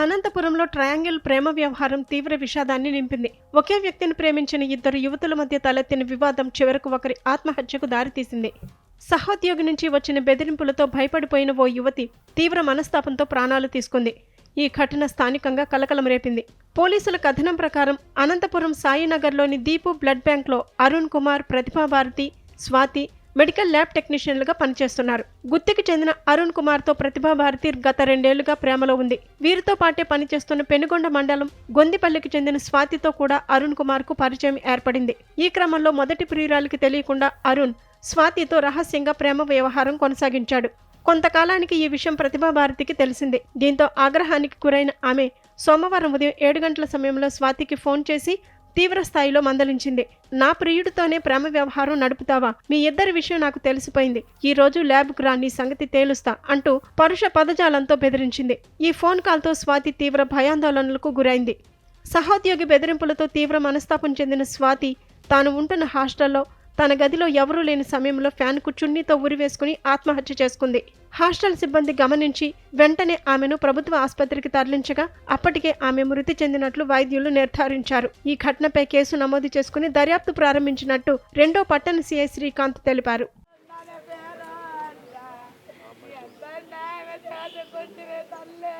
అనంతపురంలో ట్రయాంగిల్ ప్రేమ వ్యవహారం తీవ్ర విషాదాన్ని నింపింది. ఒకే వ్యక్తిని ప్రేమించిన ఇద్దరు యువతుల మధ్య తలెత్తిన వివాదం చివరకు ఒకరి ఆత్మహత్యకు దారితీసింది. సహోద్యోగి నుంచి వచ్చిన బెదిరింపులతో భయపడిపోయిన ఓ యువతి తీవ్ర మనస్తాపంతో ప్రాణాలు తీసుకుంది. ఈ ఘటన స్థానికంగా కలకలం రేపింది. పోలీసుల కథనం ప్రకారం అనంతపురం సాయినగర్లోని దీపు బ్లడ్ బ్యాంక్లో అరుణ్ కుమార్, ప్రతిభాభారతి, స్వాతి మెడికల్ ల్యాబ్ టెక్నీషియన్లుగా పనిచేస్తున్నారు. గుత్తికి చెందిన అరుణ్ కుమార్తో ప్రతిభాభారతి గత 2 ఏళ్లుగా ప్రేమలో ఉంది. వీరితో పాటే పనిచేస్తున్న పెనుగొండ మండలం గొందిపల్లికి చెందిన స్వాతితో కూడా అరుణ్ కుమార్కు పరిచయం ఏర్పడింది. ఈ క్రమంలో మొదటి ప్రియురాలికి తెలియకుండా అరుణ్ స్వాతితో రహస్యంగా ప్రేమ వ్యవహారం కొనసాగించాడు. కొంతకాలానికి ఈ విషయం ప్రతిభాభారతికి తెలిసింది. దీంతో ఆగ్రహానికి గురైన ఆమె సోమవారం ఉదయం 7 గంటల సమయంలో స్వాతికి ఫోన్ చేసి తీవ్ర స్థాయిలో మందలించింది. నా ప్రియుడితోనే ప్రేమ వ్యవహారం నడుపుతావా? మీ ఇద్దరి విషయం నాకు తెలిసిపోయింది. ఈ రోజు ల్యాబ్కు రా, నీ సంగతి తేలుస్తా అంటూ పరుష పదజాలంతో బెదిరించింది. ఈ ఫోన్ కాల్తో స్వాతి తీవ్ర భయాందోళనలకు గురైంది. సహోద్యోగి బెదిరింపులతో తీవ్ర మనస్తాపం చెందిన స్వాతి తాను ఉంటున్న హాస్టల్లో తన గదిలో ఎవరూ లేని సమయంలో ఫ్యాన్కు చున్నీతో ఉరివేసుకుని ఆత్మహత్య చేసుకుంది. హాస్టల్ సిబ్బంది గమనించి వెంటనే ఆమెను ప్రభుత్వ ఆసుపత్రికి తరలించగా అప్పటికే ఆమె మృతి చెందినట్లు వైద్యులు నిర్ధారించారు. ఈ ఘటనపై కేసు నమోదు చేసుకుని దర్యాప్తు ప్రారంభించినట్టు 2వ పట్టణ సీఐ శ్రీకాంత్ తెలిపారు. తల్లే